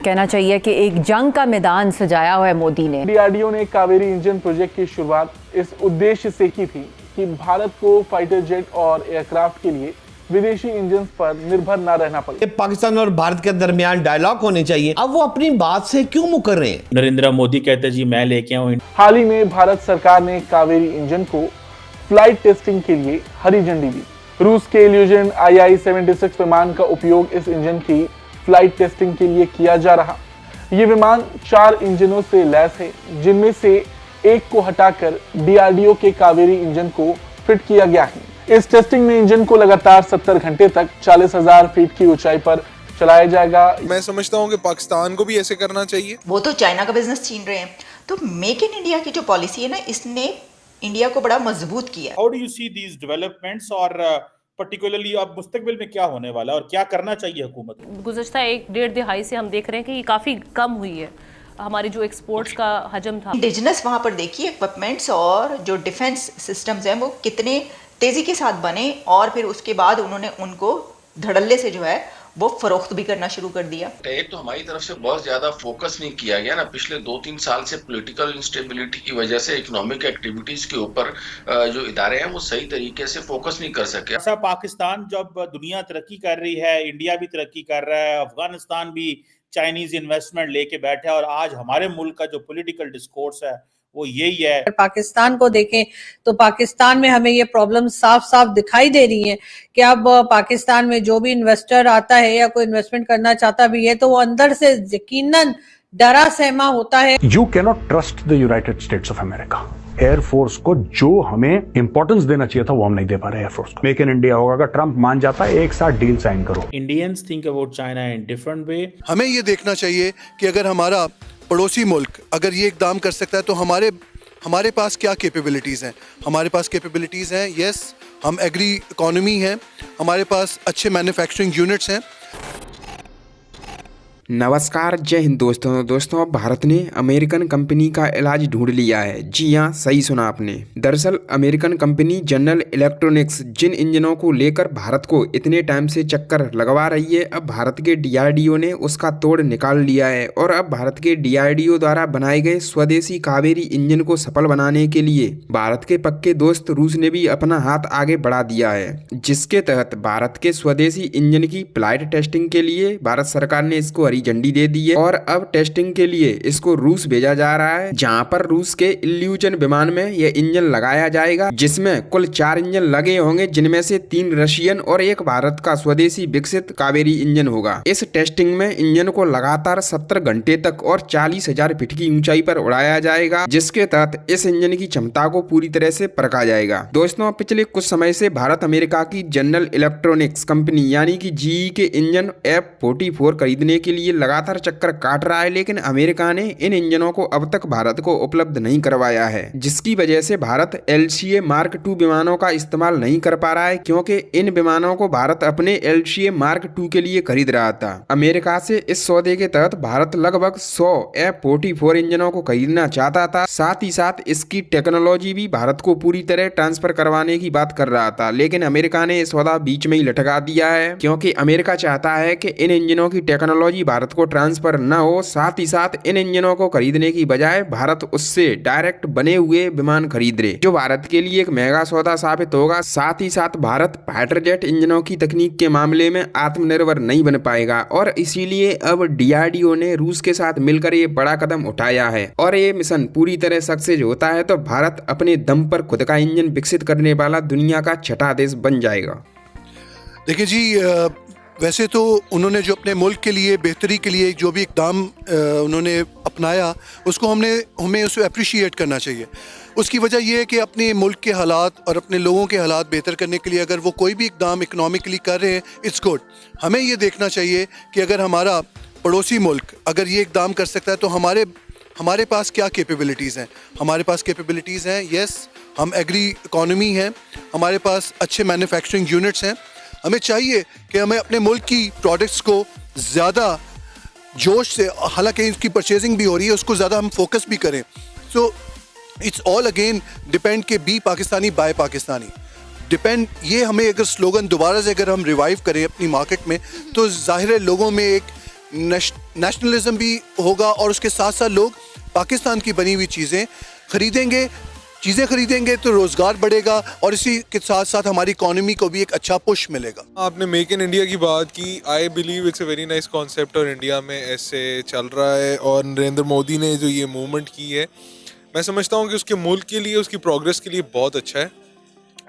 कहना चाहिए कि एक जंग का मैदान सजाया हुआ है मोदी ने। डीआरडीओ ने कावेरी इंजन प्रोजेक्ट की शुरुआत इस उद्देश्य से की थी कि भारत को फाइटर जेट और एयरक्राफ्ट के लिए विदेशी इंजन पर निर्भर न रहना पड़े। पाकिस्तान और भारत के दरमियान डायलॉग होने चाहिए। अब वो अपनी बात से क्यों मुकर रहे हैं? नरेंद्र मोदी कहते जी मैं लेके आऊं। हाल ही में भारत सरकार ने कावेरी इंजन को फ्लाइट टेस्टिंग के लिए हरी झंडी दी। रूस के इल्यूजन II-76 विमान का उपयोग इस इंजन की फ्लाइट टेस्टिंग के लिए किया जा रहा। ये विमान 4 इंजनों से लैस है, जिनमें से एक को हटाकर डीआरडीओ के कावेरी इंजन को फिट किया गया है। इस टेस्टिंग में इंजन को लगातार 70 घंटे तक 40,000 फीट की ऊंचाई पर चलाया जाएगा। मैं समझता हूं कि पाकिस्तान को भी ऐसे करना चाहिए। वो तो चाइना का बिजनेस छीन रहे हैं, तो मेक इन इंडिया की जो पॉलिसी है ना, इसने इंडिया को बड़ा मजबूत किया। How do you see these developments और पर्टिकुलरली अब मुस्तकबिल में क्या होने वाला है और क्या करना चाहिए हुकूमत को? गुज़श्ता 1-1.5 दिहाई से हम देख रहे हैं कि ये काफ़ी कम हुई है हमारी जो एक्सपोर्ट्स का हजम था। इंडिजिनस वहाँ पर देखिए इक्विपमेंट्स और जो डिफेंस सिस्टम्स हैं वो कितने तेज़ी के साथ बने, और फिर उसके बाद उन्होंने उनको धड़ल्ले से जो है वो फरोख्त भी करना शुरू कर दिया। एक तो हमारी तरफ से बहुत ज्यादा फोकस नहीं किया गया ना, पिछले 2-3 साल से पॉलिटिकल इंस्टेबिलिटी की वजह से इकोनॉमिक एक्टिविटीज के ऊपर जो इदारे हैं वो सही तरीके से फोकस नहीं कर सके। ऐसा पाकिस्तान जब दुनिया तरक्की कर रही है, इंडिया भी तरक्की कर रहा है, अफगानिस्तान भी चाइनीज इन्वेस्टमेंट लेके बैठे है, और आज हमारे मुल्क का जो पॉलिटिकल डिस्कोर्स है वो यही है। पाकिस्तान को देखें तो पाकिस्तान में हमें ये प्रॉब्लम साफ साफ दिखाई दे रही है कि अब पाकिस्तान में जो भी इन्वेस्टर आता है या कोई इन्वेस्टमेंट करना चाहता भी है तो वो अंदर से यकीनन डरा सहमा होता है। You can not trust the United states of America. Air force को जो हमें इंपॉर्टेंस देना चाहिए था वो हम नहीं दे पा रहे एयरफोर्स को। मेक इन इंडिया होगा, अगर ट्रंप मान जाता है एक साथ डील साइन करो। Indians think about China in different way. हमें ये देखना चाहिए कि अगर हमारा पड़ोसी मुल्क अगर ये इकदाम कर सकता है तो हमारे पास क्या कैपेबिलिटीज़ हैं। हमारे पास कैपेबिलिटीज़ हैं, यस, हम एग्री इकोनॉमी हैं, हमारे पास अच्छे मैन्युफैक्चरिंग यूनिट्स हैं। नमस्कार, जय हिंद दोस्तों अब भारत ने अमेरिकन कंपनी का इलाज ढूंढ लिया है। जी हाँ, सही सुना आपने। दरअसल अमेरिकन कंपनी जनरल इलेक्ट्रॉनिक्स जिन इंजनों को लेकर भारत को इतने टाइम से चक्कर लगवा रही है, अब भारत के डीआरडीओ ने उसका तोड़ निकाल लिया है और अब भारत के डीआरडीओ द्वारा बनाए गए स्वदेशी कावेरी इंजन को सफल बनाने के लिए भारत के पक्के दोस्त रूस ने भी अपना हाथ आगे बढ़ा दिया है, जिसके तहत भारत के स्वदेशी इंजन की फ्लाइट टेस्टिंग के लिए भारत सरकार ने इसको झंडी दे दी है और अब टेस्टिंग के लिए इसको रूस भेजा जा रहा है, जहां पर रूस के इल्यूजन विमान में यह इंजन लगाया जाएगा, जिसमें कुल 4 इंजन लगे होंगे, जिनमें से 3 रशियन और 1 भारत का स्वदेशी विकसित कावेरी इंजन होगा। इस टेस्टिंग में इंजन को लगातार 70 घंटे तक और 40,000 फीट की ऊंचाई पर उड़ाया जाएगा, जिसके तहत इस इंजन की क्षमता को पूरी तरह से परखा जाएगा। दोस्तों, पिछले कुछ समय से भारत अमेरिका की जनरल इलेक्ट्रॉनिक्स कंपनी यानी कि जीई के इंजन F-44 खरीदने के लिए लगातार चक्कर काट रहा है, लेकिन अमेरिका ने इन इंजनों को अब तक भारत को उपलब्ध नहीं करवाया है, जिसकी वजह से भारत LCA Mark II विमानों का इस्तेमाल नहीं कर पा रहा है, क्योंकि इन विमानों को भारत अपने LCA Mark II के लिए खरीद रहा था। अमेरिका से इस सौदे के तहत भारत लगभग 100 F-44 इंजनों को खरीदना चाहता था, साथ ही साथ इसकी टेक्नोलॉजी भी भारत को पूरी तरह ट्रांसफर करवाने की बात कर रहा था, लेकिन अमेरिका ने इस सौदा बीच में ही लटका दिया है, क्योंकि अमेरिका चाहता है कि इन इंजनों की टेक्नोलॉजी भारत को ट्रांसफर न हो। साथ ही साथ इन इंजनों को खरीदने की बजाय भारत उससे डायरेक्ट बने हुए विमान खरीद ले, जो भारत के लिए एक महंगा सौदा साबित होगा। साथ ही साथ भारत फाइटर जेट इंजनों की तकनीक के मामले में आत्मनिर्भर नहीं बन पाएगा और इसीलिए अब डीआरडीओ ने रूस के साथ मिलकर ये बड़ा कदम उठाया है, और ये मिशन पूरी तरह सक्सेस होता है तो भारत अपने दम पर खुद का इंजन विकसित करने वाला दुनिया का 6ठा देश बन जाएगा। देखिए जी, वैसे तो उन्होंने जो अपने मुल्क के लिए बेहतरी के लिए जो भी इकदाम उन्होंने अपनाया उसको हमें उसको अप्रिशिएट करना चाहिए। उसकी वजह यह है कि अपने मुल्क के हालात और अपने लोगों के हालात बेहतर करने के लिए अगर वो कोई भी इकदाम इकनॉमिकली कर रहे हैं, इट्स गुड। हमें ये देखना चाहिए कि अगर हमारा पड़ोसी मुल्क अगर ये इकदाम कर सकता है तो हमारे पास क्या कैपेबिलिटीज़ हैं। हमारे पास कैपेबिलिटीज़ हैं, यस, हम एग्री इकोनॉमी हैं, हमारे पास अच्छे मैन्युफैक्चरिंग यूनिट्स हैं। हमें चाहिए कि हमें अपने मुल्क की प्रोडक्ट्स को ज़्यादा जोश से, हालांकि इसकी परचेजिंग भी हो रही है, उसको ज़्यादा हम फोकस भी करें। So it's all again depend के बी पाकिस्तानी बाय पाकिस्तानी डिपेंड। ये हमें अगर स्लोगन दोबारा से अगर हम रिवाइव करें अपनी मार्केट में तो जाहिर है लोगों में एक नेशनलिज्म भी होगा और उसके साथ साथ लोग पाकिस्तान की बनी हुई चीज़ें खरीदेंगे तो रोज़गार बढ़ेगा और इसी के साथ साथ हमारी इकोनॉमी को भी एक अच्छा पुश मिलेगा। आपने मेक इन इंडिया की बात की, I believe it's a very nice concept और इंडिया में ऐसे चल रहा है और नरेंद्र मोदी ने जो ये मूवमेंट की है मैं समझता हूँ कि उसके मुल्क के लिए, उसकी प्रोग्रेस के लिए बहुत अच्छा है।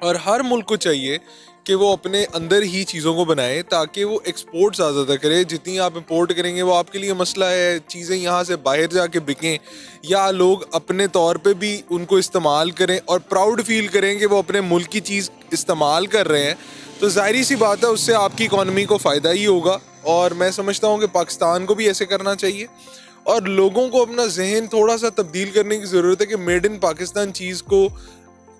और हर मुल्क को चाहिए कि वो अपने अंदर ही चीज़ों को बनाए ताकि वो एक्सपोर्ट ज़्यादा करे। जितनी आप इंपोर्ट करेंगे वो आपके लिए मसला है, चीज़ें यहाँ से बाहर जाके बिकें या लोग अपने तौर पे भी उनको इस्तेमाल करें और प्राउड फील करें कि वो अपने मुल्क की चीज़ इस्तेमाल कर रहे हैं, तो ज़ाहिर सी बात है उससे आपकी इकॉनमी को फ़ायदा ही होगा। और मैं समझता हूँ कि पाकिस्तान को भी ऐसे करना चाहिए और लोगों को अपना जहन थोड़ा सा तब्दील करने की ज़रूरत है कि मेड इन पाकिस्तान चीज़ को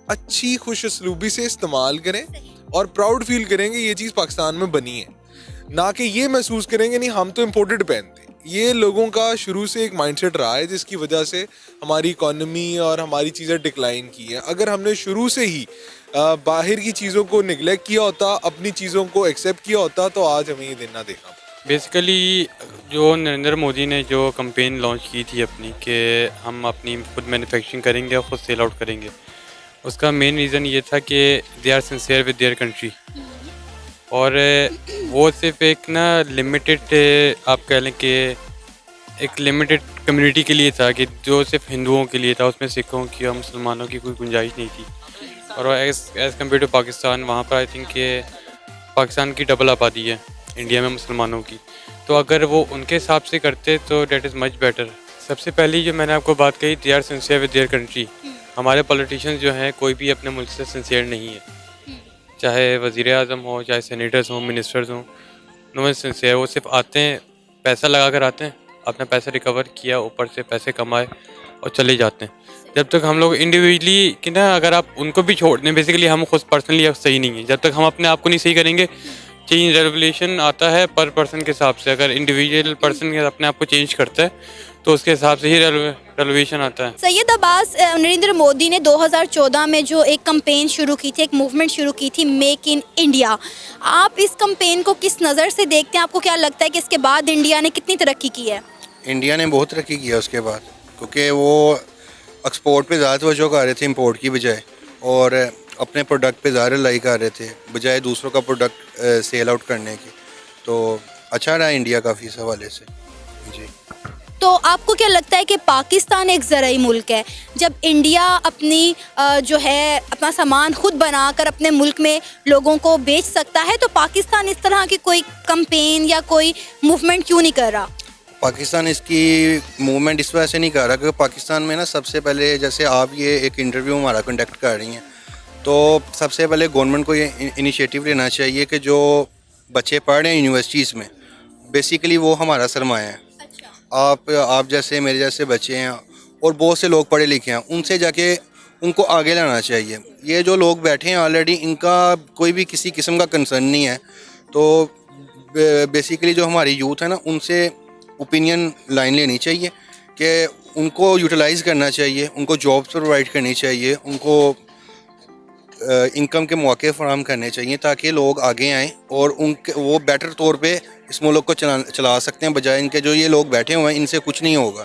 अच्छी खुश असलूबी से इस्तेमाल करें और प्राउड फील करेंगे ये चीज़ पाकिस्तान में बनी है, ना कि ये महसूस करेंगे नहीं हम तो इम्पोर्टेड पहनते। ये लोगों का शुरू से एक माइंडसेट रहा है जिसकी वजह से हमारी इकॉनमी और हमारी चीज़ें डिक्लाइन की हैं। अगर हमने शुरू से ही बाहर की चीज़ों को निगलेक्ट किया होता, अपनी चीज़ों को एक्सेप्ट किया होता, तो आज हमें ये दिन ना देखना। बेसिकली जो नरेंद्र मोदी ने जो कैंपेन लॉन्च की थी अपनी कि हम अपनी खुद मैन्युफैक्चरिंग करेंगे और ख़ुद सेल आउट करेंगे, उसका मेन रीज़न ये था कि they are sincere with their country. और वो सिर्फ एक ना लिमिटेड आप कह लें कि एक लिमिटेड कम्युनिटी के लिए था कि जो सिर्फ हिंदुओं के लिए था, उसमें सिखों की और मुसलमानों की कोई गुंजाइश नहीं थी। और एज़ कम्पेयर टू पाकिस्तान, वहाँ पर आई थिंक कि पाकिस्तान की डबल आबादी है इंडिया में मुसलमानों की, तो अगर वो उनके हिसाब से करते तो डेट इज़ मच बेटर। सबसे पहली जो मैंने आपको बात कही, they are sincere with their country. हमारे पॉलिटिशियंस जो हैं कोई भी अपने मुल्क से सिंसियर नहीं है, चाहे वज़ीर आज़म हो, चाहे सेनेटर्स हों, मिनिस्टर्स हों, नो वन सिंसियर। वो सिर्फ आते हैं, पैसा लगा कर आते हैं, अपना पैसा रिकवर किया, ऊपर से पैसे कमाए और चले जाते हैं। जब तक हम लोग इंडिविजुअली कि ना, अगर आप उनको भी छोड़ दें, बेसिकली हम खुद पर्सनली सही नहीं है। जब तक हम अपने आप को नहीं सही करेंगे, चेंज रेवोल्यूशन आता है पर पर्सन के हिसाब से। अगर इंडिविजुअल पर्सन अपने आप को चेंज करता है तो उसके हिसाब से ही रेवोल्यूशन आता है। सैयद अब्बास, नरेंद्र मोदी ने 2014 में जो एक कैंपेन शुरू की थी, एक मूवमेंट शुरू की थी, मेक इन इंडिया, आप इस कैंपेन को किस नज़र से देखते हैं? आपको क्या लगता है कि इसके बाद इंडिया ने कितनी तरक्की की है? इंडिया ने बहुत तरक्की किया उसके बाद, क्योंकि वो एक्सपोर्ट पे ज़्यादा तवज्जो कर रहे थे इंपोर्ट की बजाय, और अपने प्रोडक्ट पे ज़्यादा रिलाई कर रहे थे बजाय दूसरों का प्रोडक्ट सेल आउट करने की। तो अच्छा रहा इंडिया काफ़ी इस हवाले से जी। तो आपको क्या लगता है कि पाकिस्तान एक ज़राई मुल्क है, जब इंडिया अपनी जो है अपना सामान खुद बनाकर अपने मुल्क में लोगों को बेच सकता है, तो पाकिस्तान इस तरह की कोई कैंपेन या कोई मूवमेंट क्यों नहीं कर रहा? पाकिस्तान इसकी मूवमेंट इस वजह से नहीं कर रहा क्योंकि पाकिस्तान में ना सबसे पहले, जैसे आप ये एक इंटरव्यू हमारा कंडक्ट कर रही हैं, तो सबसे पहले गवर्नमेंट को ये इनिशिएटिव लेना चाहिए कि जो बच्चे पढ़ रहे हैं यूनिवर्सिटीज़ में, बेसिकली वो हमारा सरमाया है। आप जैसे मेरे जैसे बच्चे हैं और बहुत से लोग पढ़े लिखे हैं, उनसे जाके उनको आगे लाना चाहिए। ये जो लोग बैठे हैं ऑलरेडी, इनका कोई भी किसी किस्म का कंसर्न नहीं है। तो बेसिकली जो हमारी यूथ है ना, उनसे ओपिनियन लाइन लेनी चाहिए कि उनको यूटिलाइज़ करना चाहिए, उनको जॉब्स प्रोवाइड करनी चाहिए, उनको इनकम के मौके फराहम करने चाहिए ताकि लोग आगे आएँ और उनके वो बेटर तौर पे इस मुल्क को चला सकते हैं, बजाय इनके जो ये लोग बैठे हुए हैं इनसे कुछ नहीं होगा।